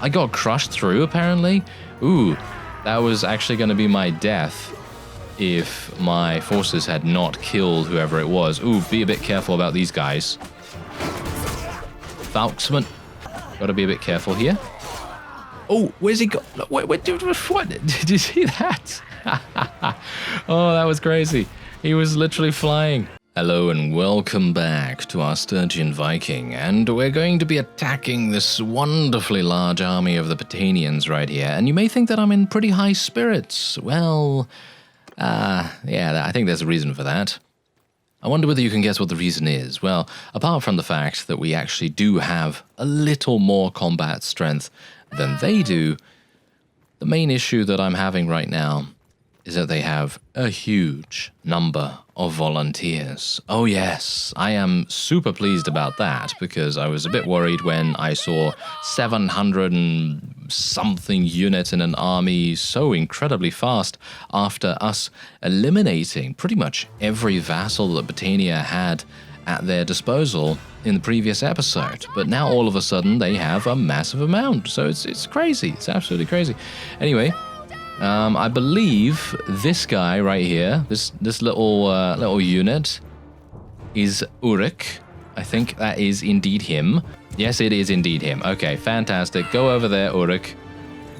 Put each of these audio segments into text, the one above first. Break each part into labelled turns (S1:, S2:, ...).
S1: I got crushed through, apparently. Ooh, that was actually going to be my death if my forces had not killed whoever it was. Ooh, be a bit careful about these guys. Falksman. Gotta be a bit careful here. Oh, where's he go? Wait, dude, what? Did you see that? Oh, that was crazy. He was literally flying. Hello and welcome back to our Sturgian Viking, and we're going to be attacking this wonderfully large army of the Patanians right here, and you may think that I'm in pretty high spirits. Well, yeah, I think there's a reason for that. I wonder whether you can guess what the reason is. Well, apart from the fact that we actually do have a little more combat strength than they do, the main issue that I'm having right now is that they have a huge number of volunteers. Oh yes, I am super pleased about that, because I was a bit worried when I saw 700 and something units in an army so incredibly fast after us eliminating pretty much every vassal that Britannia had at their disposal in the previous episode. But now all of a sudden they have a massive amount, so it's crazy. It's absolutely crazy. Anyway, I believe this guy right here, this little unit, is Ulrich. I think that is indeed him. Yes, it is indeed him. Okay, fantastic. Go over there, Ulrich.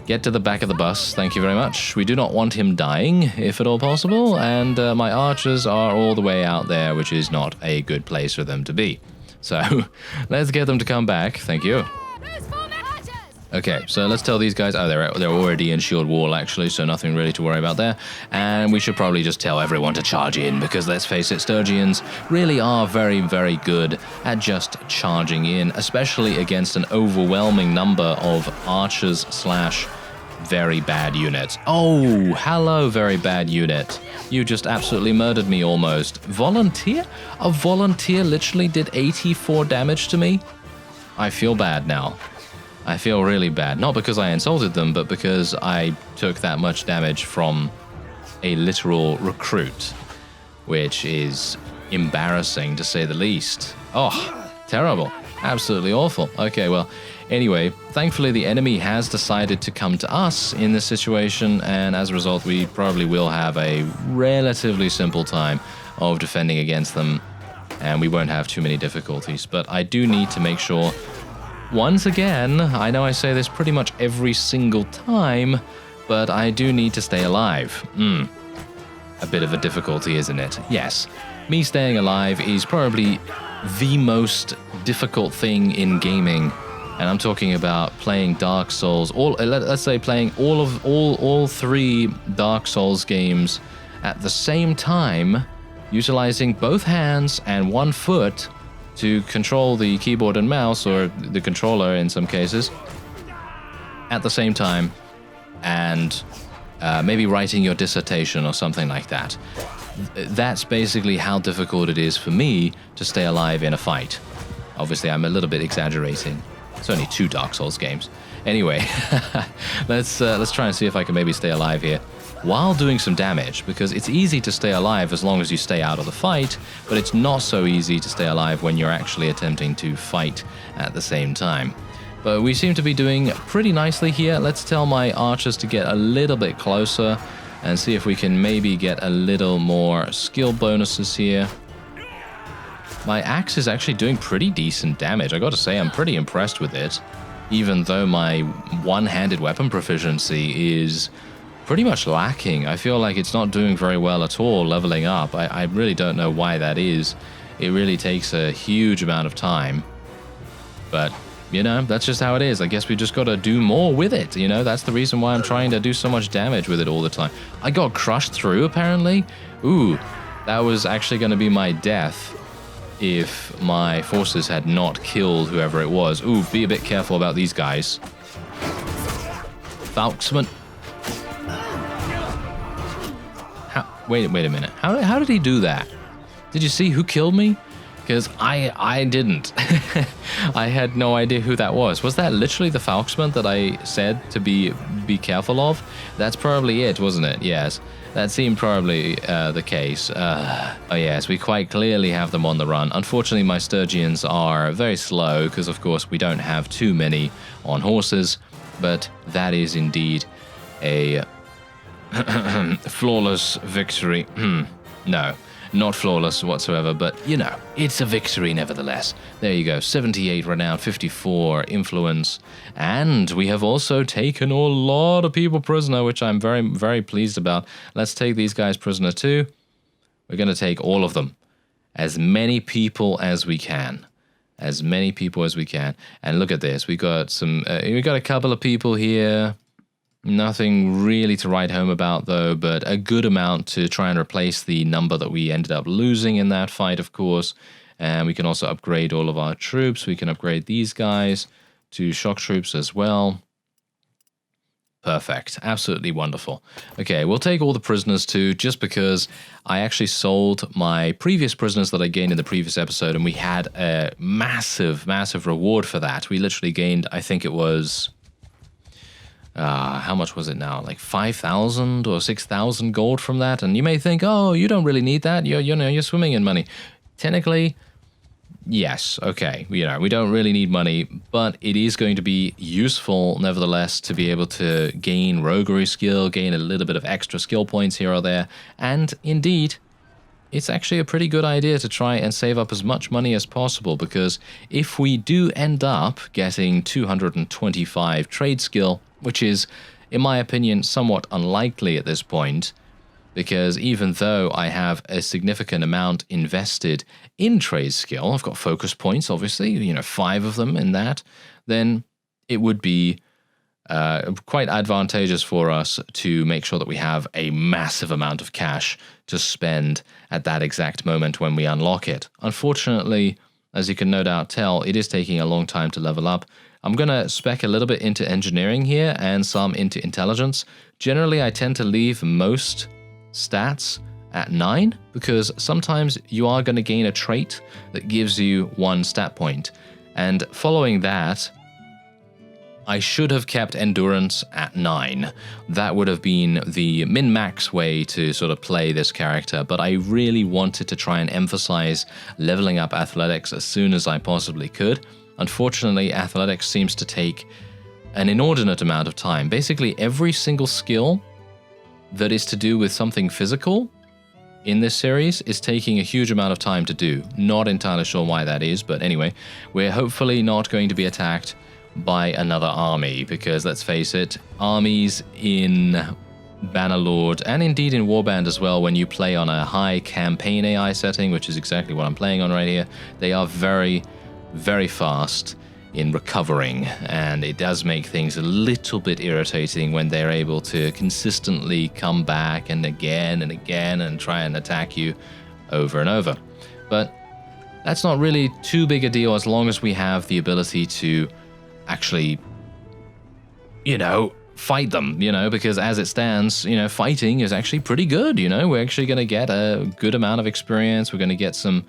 S1: Get to the back of the bus. Thank you very much. We do not want him dying, if at all possible. And my archers are all the way out there, which is not a good place for them to be. So let's get them to come back. Thank you. Okay, so let's tell these guys, oh, they're already in shield wall actually, so nothing really to worry about there. And we should probably just tell everyone to charge in, because let's face it, Sturgians really are very, very good at just charging in, especially against an overwhelming number of archers slash very bad units. Oh, hello, very bad unit. You just absolutely murdered me almost. Volunteer? A volunteer literally did 84 damage to me? I feel bad now. I feel really bad, not because I insulted them, but because I took that much damage from a literal recruit, which is embarrassing to say the least. Oh, terrible. Absolutely awful. Okay, well, anyway, thankfully the enemy has decided to come to us in this situation, and as a result we probably will have a relatively simple time of defending against them, and we won't have too many difficulties. But I do need to make sure, once again, I know I say this pretty much every single time, but I do need to stay alive. A bit of a difficulty, isn't it? Yes. Me staying alive is probably the most difficult thing in gaming, and I'm talking about playing Dark Souls, let's say playing all three Dark Souls games at the same time, utilizing both hands and one foot to control the keyboard and mouse, or the controller in some cases, at the same time, and maybe writing your dissertation or something like that. That's basically how difficult it is for me to stay alive in a fight. Obviously, I'm a little bit exaggerating. It's only 2 Dark Souls games. Anyway, let's try and see if I can maybe stay alive here while doing some damage, because it's easy to stay alive as long as you stay out of the fight, but it's not so easy to stay alive when you're actually attempting to fight at the same time. But we seem to be doing pretty nicely here. Let's tell my archers to get a little bit closer and see if we can maybe get a little more skill bonuses here. My axe is actually doing pretty decent damage. I gotta say, I'm pretty impressed with it, even though my one-handed weapon proficiency is pretty much lacking. I feel like it's not doing very well at all leveling up. I really don't know why that is. It really takes a huge amount of time. But, you know, that's just how it is. I guess we just gotta do more with it, you know? That's the reason why I'm trying to do so much damage with it all the time. I got crushed through, apparently. Ooh, that was actually gonna be my death if my forces had not killed whoever it was. Ooh, be a bit careful about these guys. Falksman. Wait a minute. How did he do that? Did you see who killed me? Because I didn't. I had no idea who that was. Was that literally the Falksman that I said to be careful of? That's probably it, wasn't it? Yes. That seemed probably the case. Oh yes, we quite clearly have them on the run. Unfortunately, my Sturgians are very slow because, of course, we don't have too many on horses. but that is indeed a flawless victory. No, not flawless whatsoever, but you know, it's a victory nevertheless. There you go, 78 renown, 54 influence, and we have also taken a lot of people prisoner, which I'm very, very pleased about. Let's take these guys prisoner too. We're going to take all of them. As many people as we can. As many people as we can. And look at this. We got a couple of people here. Nothing really to write home about, though, but a good amount to try and replace the number that we ended up losing in that fight, of course. And we can also upgrade all of our troops. We can upgrade these guys to shock troops as well. Perfect. Absolutely wonderful. Okay, we'll take all the prisoners too, just because I actually sold my previous prisoners that I gained in the previous episode, and we had a massive, massive reward for that. We literally gained, I think it was... how much was it now? Like 5,000 or 6,000 gold from that. And you may think, oh, you don't really need that. You're swimming in money. Technically, yes. Okay. We don't really need money, but it is going to be useful nevertheless to be able to gain roguery skill, gain a little bit of extra skill points here or there. And indeed, it's actually a pretty good idea to try and save up as much money as possible, because if we do end up getting 225 trade skill, which is, in my opinion, somewhat unlikely at this point, because even though I have a significant amount invested in trade skill, I've got focus points, obviously, 5 of them in that, then it would be quite advantageous for us to make sure that we have a massive amount of cash to spend at that exact moment when we unlock it. Unfortunately, as you can no doubt tell, it is taking a long time to level up. I'm going to spec a little bit into engineering here and some into intelligence. Generally, I tend to leave most stats at 9 because sometimes you are going to gain a trait that gives you 1 stat point. And following that, I should have kept endurance at 9. That would have been the min-max way to sort of play this character, but I really wanted to try and emphasize leveling up athletics as soon as I possibly could. Unfortunately, athletics seems to take an inordinate amount of time. Basically, every single skill that is to do with something physical in this series is taking a huge amount of time to do. Not entirely sure why that is, but anyway, we're hopefully not going to be attacked by another army, because let's face it, armies in Bannerlord and indeed in Warband as well, when you play on a high campaign AI setting, which is exactly what I'm playing on right here, they are very, very fast in recovering, and it does make things a little bit irritating when they're able to consistently come back and again and try and attack you over and over. But that's not really too big a deal as long as we have the ability to actually, fight them, because as it stands, fighting is actually pretty good, We're actually going to get a good amount of experience. We're going to get some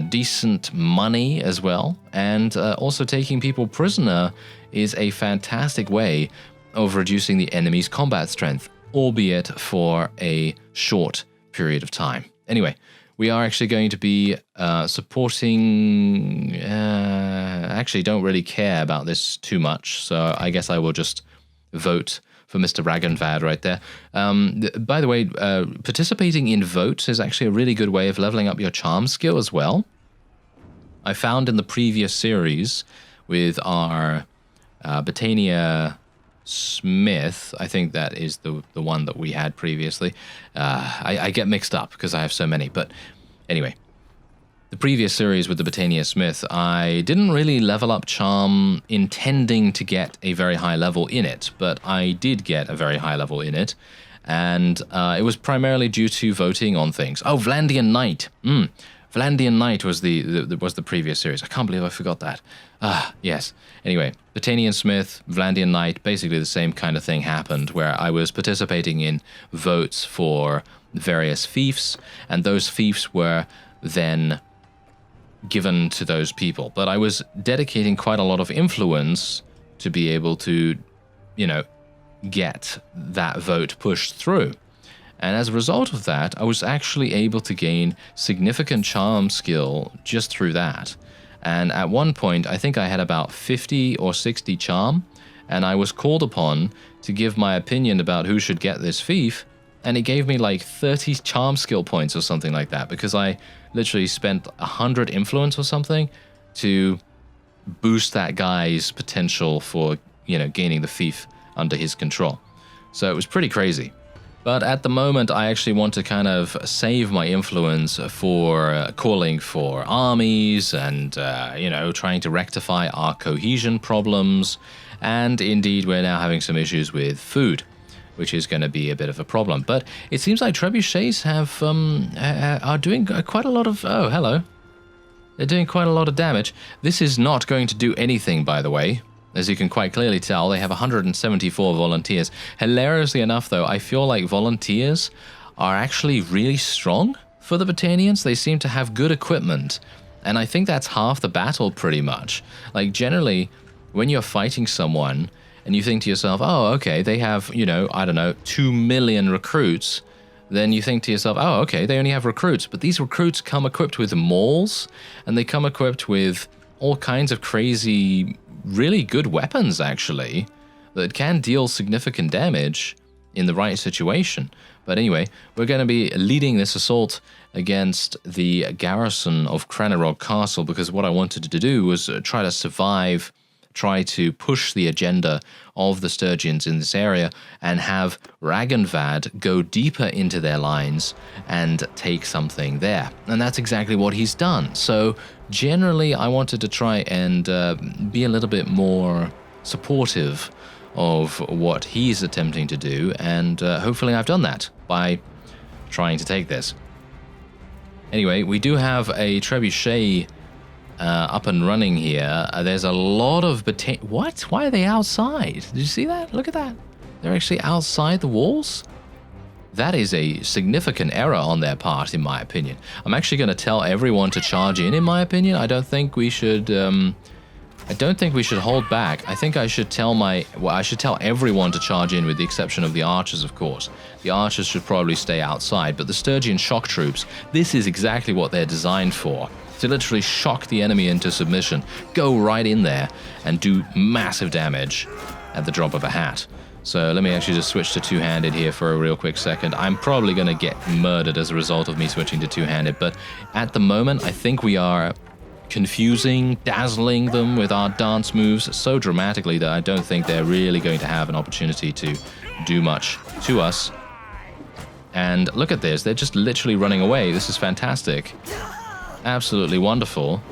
S1: decent money as well. And also taking people prisoner is a fantastic way of reducing the enemy's combat strength, albeit for a short period of time. Anyway, we are actually going to be supporting... actually don't really care about this too much, so I guess I will just vote for Mr. Ragenvad right there. By the way, participating in votes is actually a really good way of leveling up your charm skill as well. I found in the previous series with our Britannia Smith, I think that is the one that we had previously. I get mixed up because I have so many, but anyway. The previous series with the Britannia Smith, I didn't really level up charm intending to get a very high level in it, but I did get a very high level in it, and it was primarily due to voting on things. Oh, Vlandian Knight. Vlandian Knight was the previous series. I can't believe I forgot that. Yes. Anyway, Britannian Smith, Vlandian Knight, basically the same kind of thing happened, where I was participating in votes for various fiefs, and those fiefs were then given to those people. But I was dedicating quite a lot of influence to be able to, get that vote pushed through. And as a result of that, I was actually able to gain significant charm skill just through that. And at one point, I think I had about 50 or 60 charm, and I was called upon to give my opinion about who should get this fief, and it gave me like 30 charm skill points or something like that, because I literally spent 100 influence or something to boost that guy's potential for, you know, gaining the fief under his control. So it was pretty crazy. But at the moment, I actually want to kind of save my influence for calling for armies and, you know, trying to rectify our cohesion problems. And indeed, we're now having some issues with food, which is going to be a bit of a problem. But it seems like trebuchets are doing quite a lot of... Oh, hello. They're doing quite a lot of damage. This is not going to do anything, by the way. As you can quite clearly tell, they have 174 volunteers. Hilariously enough, though, I feel like volunteers are actually really strong for the Britannians. They seem to have good equipment, and I think that's half the battle pretty much. Like, generally, when you're fighting someone and you think to yourself, oh, okay, they have, you know, I don't know, 2 million recruits, then you think to yourself, oh, okay, they only have recruits. But these recruits come equipped with mauls, and they come equipped with all kinds of crazy, really good weapons, actually, that can deal significant damage in the right situation. But anyway, we're going to be leading this assault against the garrison of Krannert Castle, because what I wanted to do was try to survive, try to push the agenda of the Sturgians in this area, and have Ragnvad go deeper into their lines and take something there. And that's exactly what he's done. So generally, I wanted to try and be a little bit more supportive of what he's attempting to do, and hopefully I've done that by trying to take this. Anyway, we do have a trebuchet up and running here. There's a lot of What? Why are they outside? Did you see that? Look at that. They're actually outside the walls. That is a significant error on their part, in my opinion. I'm actually going to tell everyone to charge in my opinion. I don't think we should... I don't think we should hold back. I think I should tell I should tell everyone to charge in, with the exception of the archers, of course. The archers should probably stay outside, but the Sturgian shock troops, this is exactly what they're designed for. To literally shock the enemy into submission, go right in there and do massive damage at the drop of a hat. So let me actually just switch to two-handed here for a real quick second. I'm probably going to get murdered as a result of me switching to two-handed, but at the moment, I think we are confusing, dazzling them with our dance moves so dramatically that I don't think they're really going to have an opportunity to do much to us. And look at this, they're just literally running away. This is fantastic. Absolutely wonderful.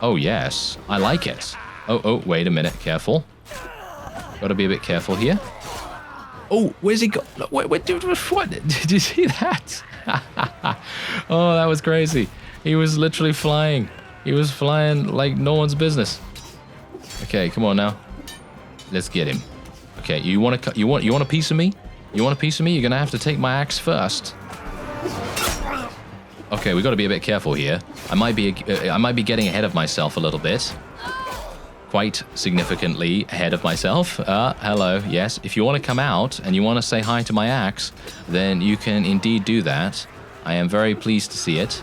S1: Oh yes, I like it. Oh, wait a minute, careful. Gotta be a bit careful here. Oh, where's he go? What? Did you see that? Oh, that was crazy. He was literally flying. He was flying like no one's business. Okay, come on now. Let's get him. Okay, you want a piece of me? You want a piece of me? You're gonna have to take my axe first. Okay, we got to be a bit careful here. I might be getting ahead of myself a little bit. Quite significantly ahead of myself. Hello. Yes, if you want to come out and you want to say hi to my axe, then you can indeed do that. I am very pleased to see it.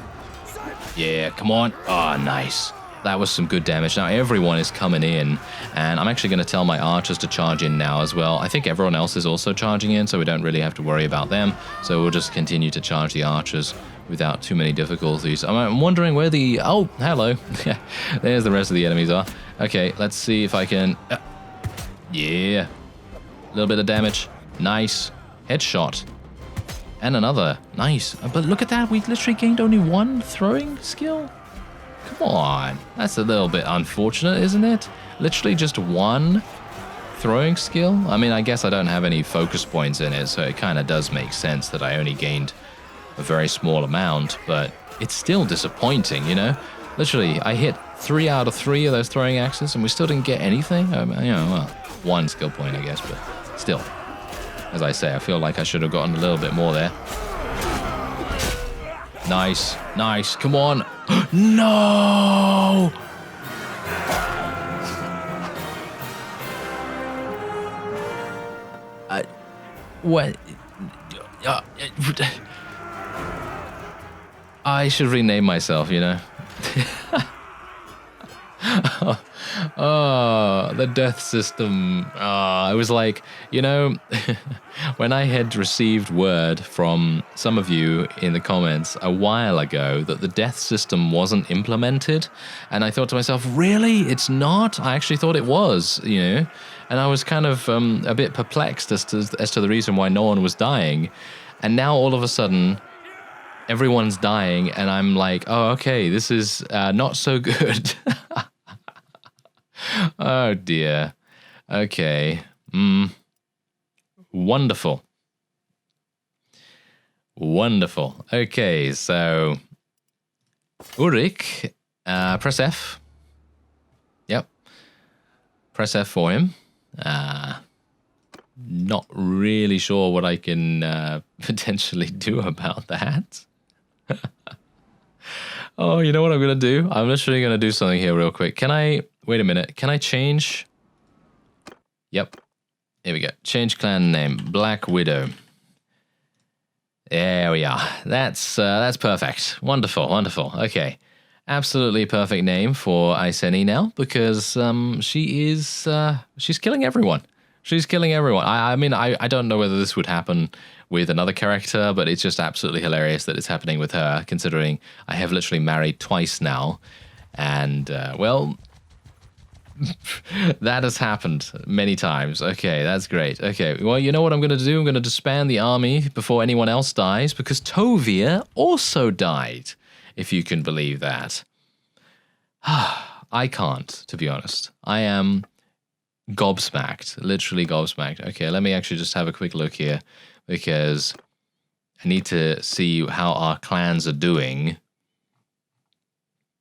S1: Yeah, come on. Oh, nice. That was some good damage. Now everyone is coming in, and I'm actually going to tell my archers to charge in now as well. I think everyone else is also charging in, so we don't really have to worry about them. So we'll just continue to charge the archers without too many difficulties. I'm wondering where the... Oh, hello. There's the rest of the enemies are. Okay, let's see if I can... yeah. A little bit of damage. Nice. Headshot. And another. Nice. But look at that. We literally gained only one throwing skill. Come on. That's a little bit unfortunate, isn't it? Literally just one throwing skill. I mean, I guess I don't have any focus points in it, so it kind of does make sense that I only gained a very small amount, but it's still disappointing, you know? Literally, I hit 3 out of 3 of those throwing axes, and we still didn't get anything. You know, well, 1 skill point, I guess, but still. As I say, I feel like I should have gotten a little bit more there. Nice, nice, come on. No! What? I should rename myself, you know. Oh, the death system. Oh, I was like, you know, when I had received word from some of you in the comments a while ago that the death system wasn't implemented, and I thought to myself, really? It's not? I actually thought it was, you know? And I was kind of a bit perplexed as to the reason why no one was dying. And now all of a sudden, everyone's dying, and I'm like, oh, okay, this is not so good. Oh, dear. Okay. Wonderful. Wonderful. Okay, so Ulrich, press F. Yep. Press F for him. Not really sure what I can potentially do about that. Oh, you know what I'm going to do? I'm literally going to do something here real quick. Can I... Wait a minute. Can I change... Yep. Here we go. Change clan name. Black Widow. There we are. That's perfect. Wonderful, wonderful. Okay. Absolutely perfect name for Iceni now, because she's killing everyone. She's killing everyone. I mean, I don't know whether this would happen with another character, but it's just absolutely hilarious that it's happening with her, considering I have literally married twice now. And, well, that has happened many times. Okay, that's great. Okay, well, you know what I'm going to do? I'm going to disband the army before anyone else dies, because Tovia also died, if you can believe that. I can't, to be honest. I am gobsmacked, literally gobsmacked. Okay, let me actually just have a quick look here, because I need to see how our clans are doing.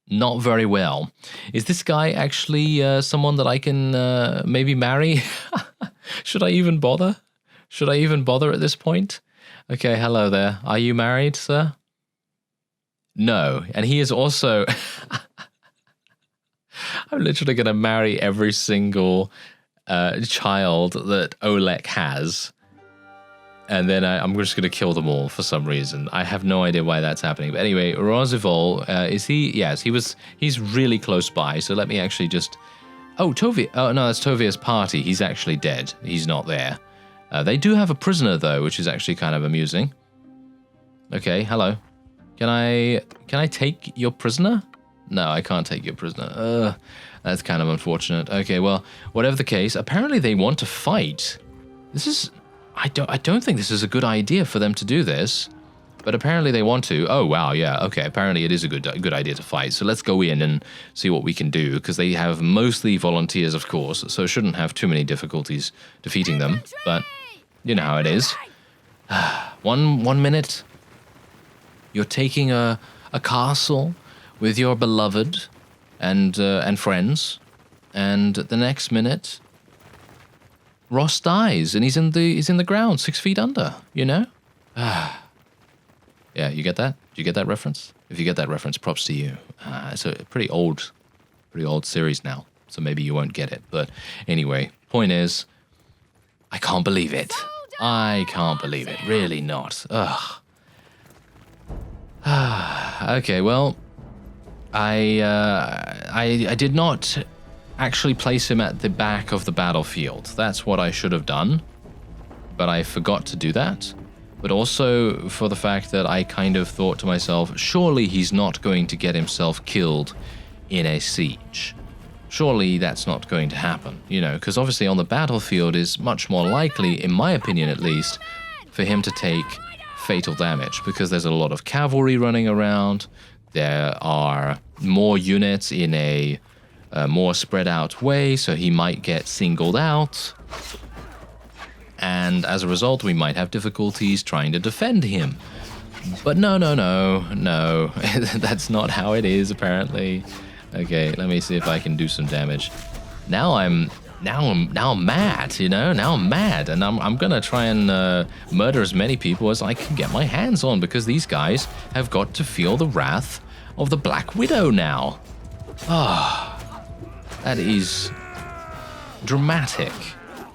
S1: Not very well. Is this guy actually someone that I can maybe marry? Should I even bother? Should I even bother at this point? Okay, hello there. Are you married, sir? No. And he is also... I'm literally going to marry every single child that Oleg has. And then I'm just going to kill them all for some reason. I have no idea why that's happening. But anyway, Rozivol, is he? Yes, he's really close by. So let me actually just... Oh, Tovia. Oh, no, that's Tovia's party. He's actually dead. He's not there. They do have a prisoner, though, which is actually kind of amusing. Okay, hello. Can I take your prisoner? No, I can't take your prisoner. That's kind of unfortunate. Okay, well, whatever the case, apparently they want to fight. This is... I don't think this is a good idea for them to do this, but apparently they want to. Oh, wow, yeah, okay, apparently it is a good idea to fight. So let's go in and see what we can do, because they have mostly volunteers, of course, so shouldn't have too many difficulties defeating them, but you know how it is. One minute, you're taking a castle with your beloved and friends, and the next minute... Ross dies, and he's in the ground, 6 feet under, you know? Yeah, you get that? Do you get that reference? If you get that reference, props to you. It's a pretty old series now, so maybe you won't get it. But anyway, point is, I can't believe it. I can't believe it. Really not. Ugh. Okay, well, I did not... actually place him at the back of the battlefield. That's what I should have done, but I forgot to do that. But also for the fact that I kind of thought to myself, surely he's not going to get himself killed in a siege. Surely that's not going to happen, you know, because obviously on the battlefield is much more likely, in my opinion at least, for him to take fatal damage, because there's a lot of cavalry running around, there are more units in a more spread out way, so he might get singled out, and as a result we might have difficulties trying to defend him. But no, that's not how it is apparently. Okay, let me see if I can do some damage. Now I'm mad, you know. Now I'm mad, and I'm gonna try and murder as many people as I can get my hands on, because these guys have got to feel the wrath of the Black Widow now. Ah. That is dramatic,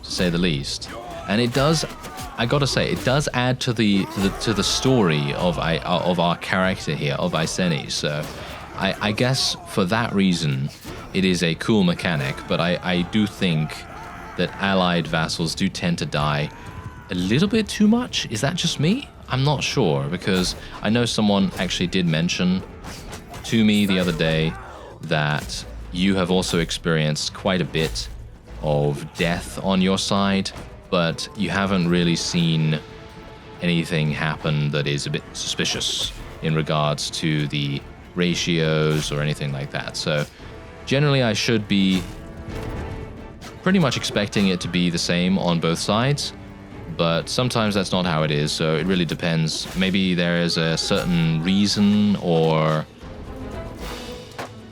S1: to say the least, and it does. I gotta say, it does add to the story of our character here, of Iceni. So, I guess for that reason, it is a cool mechanic, but I do think that allied vassals do tend to die a little bit too much. Is that just me? I'm not sure, because I know someone actually did mention to me the other day that you have also experienced quite a bit of death on your side, but you haven't really seen anything happen that is a bit suspicious in regards to the ratios or anything like that. So generally I should be pretty much expecting it to be the same on both sides, but sometimes that's not how it is, so it really depends. Maybe there is a certain reason or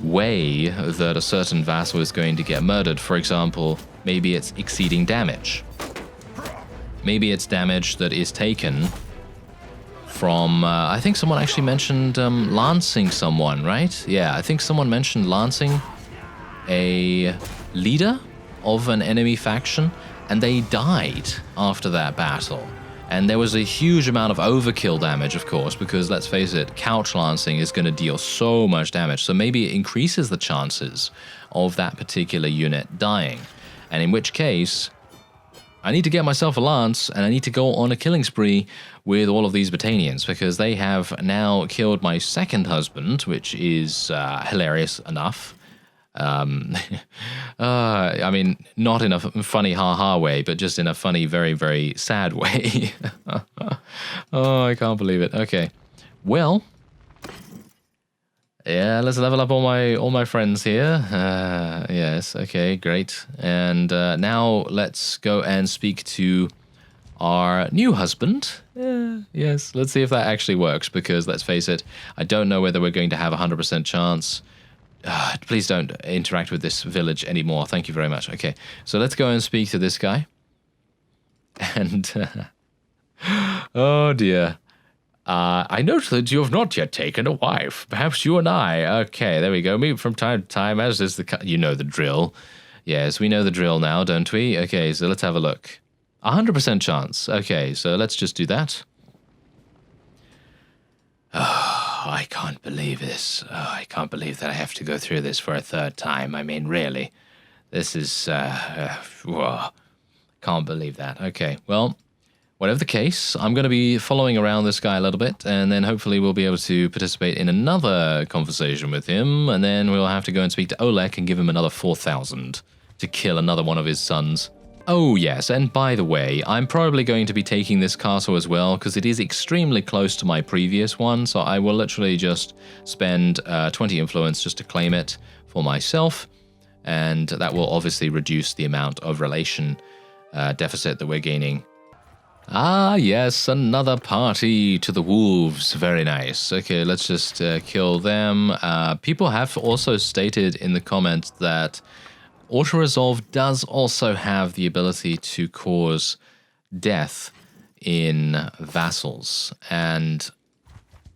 S1: way that a certain vassal is going to get murdered. For example, maybe it's exceeding damage. Maybe it's damage that is taken from, I think someone actually mentioned lancing someone, right? Yeah, I think someone mentioned lancing a leader of an enemy faction, and they died after that battle. And there was a huge amount of overkill damage, of course, because let's face it, couch lancing is going to deal so much damage. So maybe it increases the chances of that particular unit dying. And in which case, I need to get myself a lance, and I need to go on a killing spree with all of these Battanians, because they have now killed my second husband, which is hilarious enough. I mean, not in a funny ha-ha way, but just in a funny, very, very sad way. Oh, I can't believe it. Okay. Well, yeah, let's level up all my friends here. Yes, okay, great. And now let's go and speak to our new husband. Yes, let's see if that actually works, because let's face it, I don't know whether we're going to have a 100% chance. Please don't interact with this village anymore. Thank you very much. Okay, so let's go and speak to this guy. And, oh dear. I note that you have not yet taken a wife. Perhaps you and I. Okay, there we go. Meet from time to time, as is the... You know the drill. Yes, we know the drill now, don't we? Okay, so let's have a look. 100% chance. Okay, so let's just do that. Oh, I can't believe this. Oh, I can't believe that I have to go through this for a third time. I mean, really. This is... whoa. Can't believe that. Okay, well... Whatever the case, I'm going to be following around this guy a little bit, and then hopefully we'll be able to participate in another conversation with him, and then we'll have to go and speak to Oleg and give him another 4,000 to kill another one of his sons. Oh yes, and by the way, I'm probably going to be taking this castle as well, because it is extremely close to my previous one, so I will literally just spend 20 influence just to claim it for myself, and that will obviously reduce the amount of relation deficit that we're gaining. Ah, yes, another party to the wolves. Very nice. Okay, let's just kill them. People have also stated in the comments that Auto-Resolve does also have the ability to cause death in vassals. And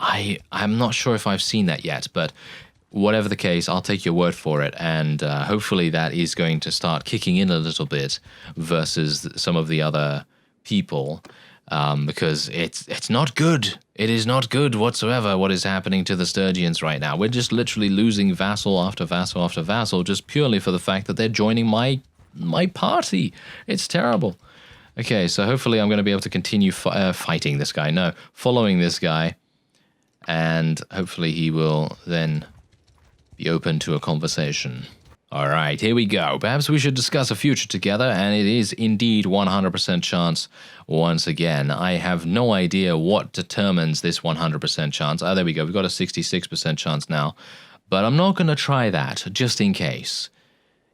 S1: I'm not sure if I've seen that yet, but whatever the case, I'll take your word for it. And hopefully that is going to start kicking in a little bit versus some of the other people, because it's not good. It is not good whatsoever what is happening to the Sturgians right now. We're just literally losing vassal after vassal after vassal just purely for the fact that they're joining my party. It's terrible. Okay, so hopefully I'm going to be able to continue fighting this guy. No, following this guy, and hopefully he will then be open to a conversation. Alright, here we go. Perhaps we should discuss a future together, and it is indeed 100% chance once again. I have no idea what determines this 100% chance. Oh, there we go. We've got a 66% chance now. But I'm not going to try that, just in case.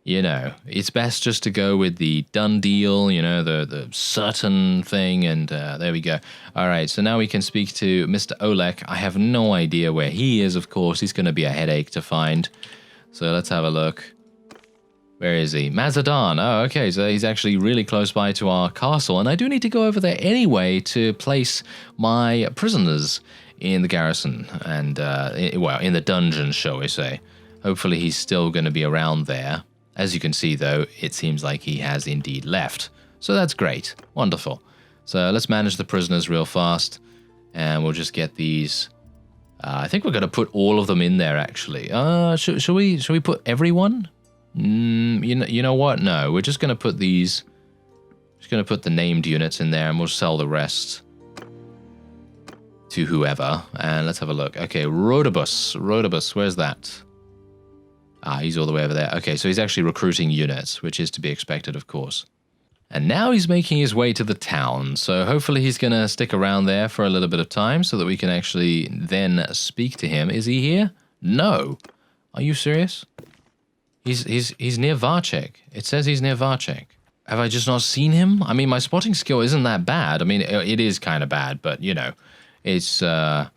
S1: You know, it's best just to go with the done deal, you know, the certain thing, and there we go. Alright, so now we can speak to Mr. Oleg. I have no idea where he is, of course. He's going to be a headache to find. So let's have a look. Where is he? Mazadan. Oh, okay, so he's actually really close by to our castle, and I do need to go over there anyway to place my prisoners in the garrison, and, well, in the dungeon, shall we say. Hopefully he's still going to be around there. As you can see, though, it seems like he has indeed left. So that's great. Wonderful. So let's manage the prisoners real fast, and we'll just get these... I think we're going to put all of them in there, actually. Shall we put everyone? You know what? No, we're just going to put these... Just going to put the named units in there, and we'll sell the rest to whoever. And let's have a look. Okay, Rhodobus, where's that? Ah, he's all the way over there. Okay, so he's actually recruiting units, which is to be expected, of course. And now he's making his way to the town, so hopefully he's going to stick around there for a little bit of time so that we can actually then speak to him. Is he here? No. Are you serious? He's near Varchek. It says he's near Varchek. Have I just not seen him? I mean, my spotting skill isn't that bad. I mean, it is kind of bad, but, you know, it's... I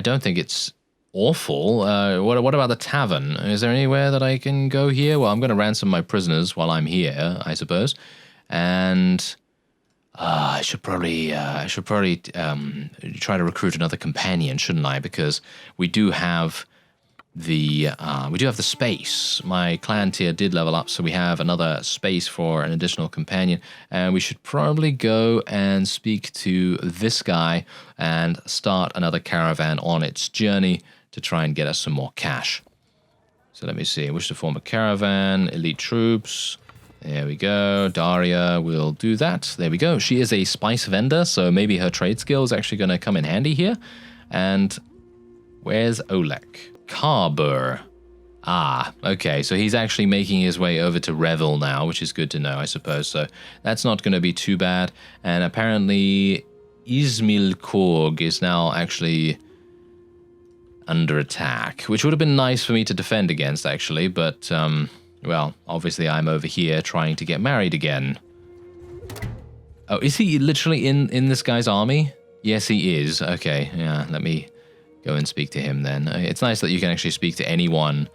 S1: don't think it's awful. What about the tavern? Is there anywhere that I can go here? Well, I'm going to ransom my prisoners while I'm here, I suppose. And I should probably try to recruit another companion, shouldn't I? Because we do have the space. My clan tier did level up, so we have another space for an additional companion. And we should probably go and speak to this guy and start another caravan on its journey to try and get us some more cash. So let me see. I wish to form a caravan, elite troops. There we go. Daria will do that. There we go. She is a spice vendor, so maybe her trade skill is actually going to come in handy here. And where's Olek? Karbur. Ah, okay. So he's actually making his way over to Revel now, which is good to know, I suppose. So that's not going to be too bad. And apparently Izmilkorg is now actually under attack, which would have been nice for me to defend against, actually, but... well, obviously I'm over here trying to get married again. Oh, is he literally in this guy's army? Yes, he is. Okay, yeah, let me go and speak to him then. It's nice that you can actually speak to anyone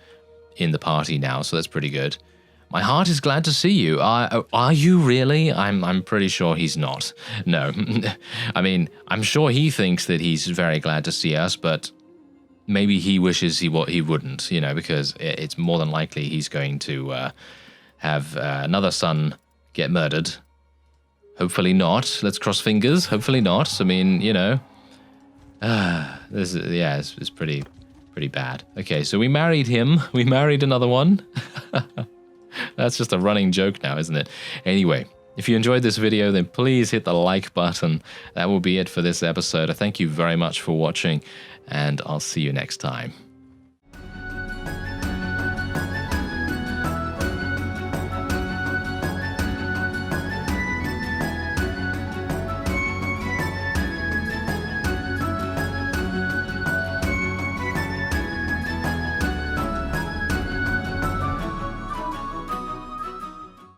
S1: in the party now, so that's pretty good. My heart is glad to see you. Are you really? I'm pretty sure he's not. No. I mean, I'm sure he thinks that he's very glad to see us, but... maybe he wishes he wouldn't, you know, because it's more than likely he's going to have another son get murdered. Hopefully not. Let's cross fingers. Hopefully not. I mean, you know, it's pretty bad. Okay, so we married him. We married another one. That's just a running joke now, isn't it? Anyway, if you enjoyed this video, then please hit the like button. That will be it for this episode. I thank you very much for watching, and I'll see you next time.